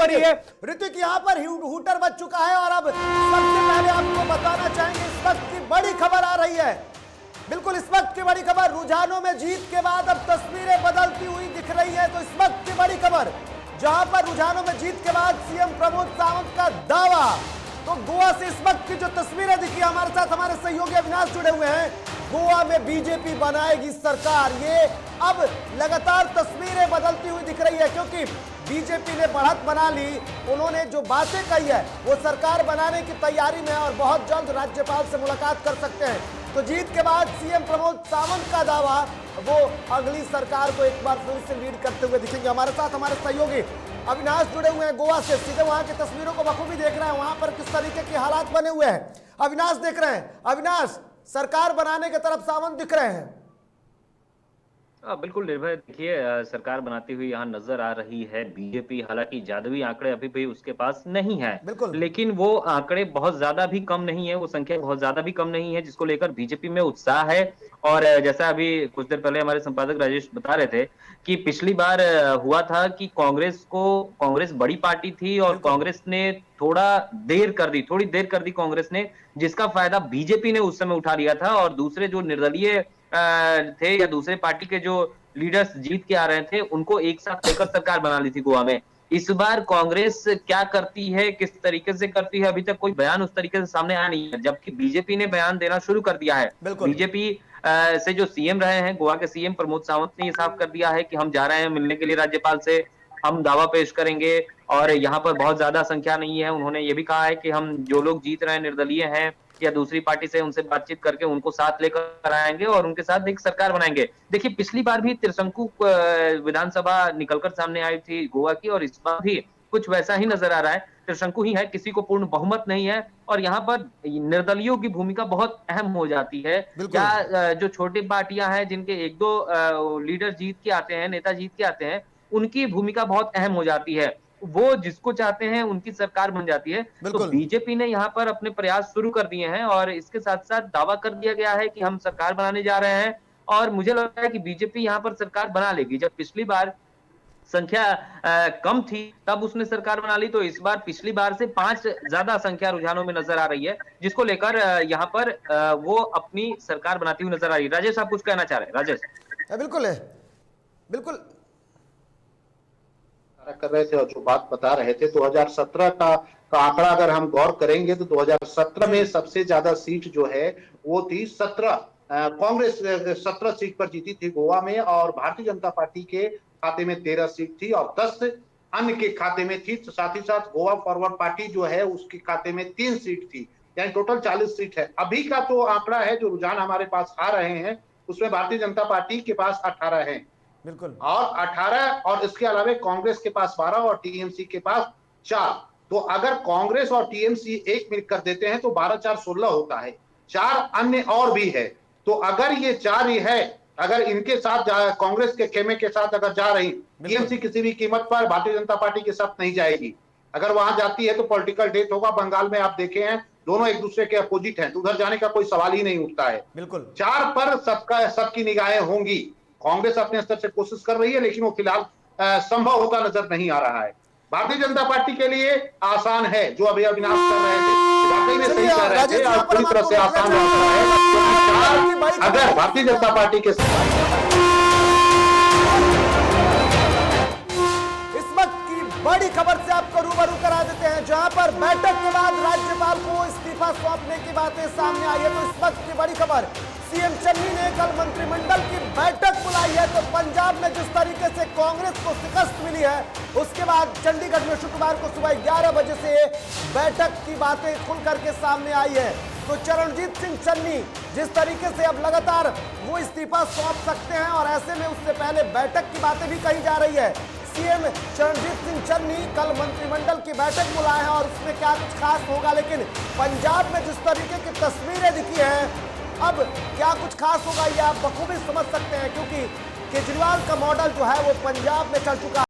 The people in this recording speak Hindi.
रही है। ऋतिक, यहाँ पर हूटर बच चुका है और अब सबसे पहले आपको बताना चाहेंगे इस वक्त की बड़ी खबर आ रही है। बिल्कुल इस वक्त की बड़ी खबर, रुझानों में जीत के बाद अब तस्वीरें बदलती हुई दिख रही है। तो इस वक्त की बड़ी खबर, जहां पर रुझानों में जीत के बाद सीएम प्रमोद सावंत का दावा, तो गोवा से इस वक्त की जो तस्वीरें दिखी, हमारे साथ हमारे सहयोगी अविनाश जुड़े हुए हैं। गोवा में बीजेपी बनाएगी सरकार, ये अब लगातार तस्वीरें बदलती हुई दिख रही है, क्योंकि बीजेपी ने बढ़त बना ली। उन्होंने जो बातें कही है वो सरकार बनाने की तैयारी में है और बहुत जल्द राज्यपाल से मुलाकात कर सकते हैं। तो जीत के बाद सीएम प्रमोद सावंत का दावा, वो अगली सरकार को एक बार फिर से लीड करते हुए दिखेंगे। हमारे साथ हमारे सहयोगी अविनाश जुड़े हुए हैं गोवा से, सीधे वहां की तस्वीरों को बखूबी देख रहे हैं, वहां पर किस तरीके के हालात बने हुए हैं। अविनाश देख रहे हैं। अविनाश, सरकार बनाने की तरफ सावंत दिख रहे हैं। बिल्कुल निर्भय, देखिए सरकार बनाती हुई यहाँ नजर आ रही है बीजेपी। हालांकि जादुई आंकड़े अभी भी उसके पास नहीं है, लेकिन वो आंकड़े बहुत ज्यादा भी कम नहीं है, वो संख्या बहुत ज्यादा भी कम नहीं है, जिसको लेकर बीजेपी में उत्साह है। और जैसा अभी कुछ देर पहले हमारे संपादक राजेश बता रहे थे कि पिछली बार हुआ था कि कांग्रेस बड़ी पार्टी थी और कांग्रेस ने थोड़ी देर कर दी कांग्रेस ने, जिसका फायदा बीजेपी ने उस समय उठा लिया था। और दूसरे जो निर्दलीय थे या दूसरे पार्टी के जो लीडर्स जीत के आ रहे थे, उनको एक साथ लेकर सरकार बना ली थी गोवा में। इस बार कांग्रेस क्या करती है, किस तरीके से करती है, अभी तक कोई बयान उस तरीके से सामने आया नहीं है, जबकि बीजेपी ने बयान देना शुरू कर दिया है। बीजेपी से जो सीएम रहे हैं, गोवा के सीएम प्रमोद सावंत ने ये साफ कर दिया है कि हम जा रहे हैं मिलने के लिए राज्यपाल से, हम दावा पेश करेंगे और यहाँ पर बहुत ज्यादा संख्या नहीं है। उन्होंने ये भी कहा है कि हम जो लोग जीत रहे हैं, निर्दलीय हैं या दूसरी पार्टी से, उनसे बातचीत करके उनको साथ लेकर आएंगे और उनके साथ एक सरकार बनाएंगे। देखिए पिछली बार भी त्रिशंकु विधानसभा निकलकर सामने आई थी गोवा की, और इस बार भी कुछ वैसा ही नजर आ रहा है, त्रिशंकु ही है, किसी को पूर्ण बहुमत नहीं है। और यहाँ पर निर्दलियों की भूमिका बहुत अहम हो जाती है। या जो छोटी पार्टियां हैं जिनके एक दो लीडर जीत के आते हैं, नेता जीत के आते हैं, उनकी भूमिका बहुत अहम हो जाती है। वो जिसको चाहते हैं उनकी सरकार बन जाती है। तो बीजेपी ने यहाँ पर अपने प्रयास शुरू कर दिए हैं और इसके साथ साथ दावा कर दिया गया है कि हम सरकार बनाने जा रहे हैं। और मुझे लगता है कि बीजेपी यहाँ पर सरकार बना लेगी। जब पिछली बार संख्या कम थी तब उसने सरकार बना ली, तो इस बार पिछली बार से 5 ज्यादा संख्या रुझानों में नजर आ रही है, जिसको लेकर यहाँ पर वो अपनी सरकार बनाती हुई नजर आ रही है। राजेश, आप कुछ कहना चाह रहे हैं? राजेश। बिल्कुल है, बिल्कुल कर रहे थे और जो बात बता रहे थे 2017 का आंकड़ा अगर हम गौर करेंगे तो 2017 में सबसे ज्यादा सीट जो है वो थी 17, कांग्रेस 17 सीट पर जीती थी गोवा में, और भारतीय जनता पार्टी के खाते में 13 सीट थी और 10 अन्य के खाते में थी। साथ ही साथ गोवा फॉरवर्ड पार्टी जो है उसके खाते में 3 सीट थी, यानी टोटल 40 सीट है। अभी का तो आंकड़ा है, जो रुझान हमारे पास आ रहे हैं, उसमें भारतीय जनता पार्टी के पास 18 है, बिल्कुल, और 18, और इसके अलावा कांग्रेस के पास 12 और टीएमसी के पास 4। तो अगर कांग्रेस और टीएमसी एक मिलकर देते हैं तो 12-4-16 होता है। 4 अन्य और भी है। तो अगर ये 4 ही है, अगर इनके साथ कांग्रेस के खेमे के साथ अगर जा रही, टीएमसी किसी भी कीमत पर भारतीय जनता पार्टी के साथ नहीं जाएगी। अगर वहां जाती है तो पॉलिटिकल डेथ होगा। बंगाल में आप देखे हैं, दोनों एक दूसरे के अपोजिट हैं, तो उधर जाने का कोई सवाल ही नहीं उठता है। बिल्कुल 4 पर सबकी निगाहें होंगी। कांग्रेस अपने स्तर से कोशिश कर रही है, लेकिन वो फिलहाल संभव होता नजर नहीं आ रहा है। भारतीय जनता पार्टी के लिए आसान है, जो अभी अविनाश कर रहे थे, वाकई में सही कह रहे थे, और पूरी तरह से आसान रहता है अगर भारतीय जनता पार्टी के बड़ी खबर से आपको रूबरू करा देते हैं, जहां पर बैठक के बाद राज्यपाल को इस्तीफा सौंपने की बातें सामने आई है। तो इस वक्त की बड़ी खबर, सीएम चन्नी ने कल मंत्रिमंडल की बैठक बुलाई है। तो पंजाब में जिस तरीके से कांग्रेस को शिकस्त मिली है, उसके बाद चंडीगढ़ में शुक्रवार को सुबह 11 बजे से बैठक की बातें खुल करके सामने आई है। तो चरणजीत सिंह चन्नी जिस तरीके से अब लगातार वो इस्तीफा सौंप सकते हैं, और ऐसे में उससे पहले बैठक की बातें भी कही जा रही है। सीएम चरणजीत सिंह चन्नी कल मंत्रिमंडल की बैठक बुलाए हैं और उसमें क्या कुछ खास होगा, लेकिन पंजाब में जिस तरीके की तस्वीरें दिखी हैं, अब क्या कुछ खास होगा ये आप बखूबी समझ सकते हैं, क्योंकि केजरीवाल का मॉडल जो है वो पंजाब में चल चुका है।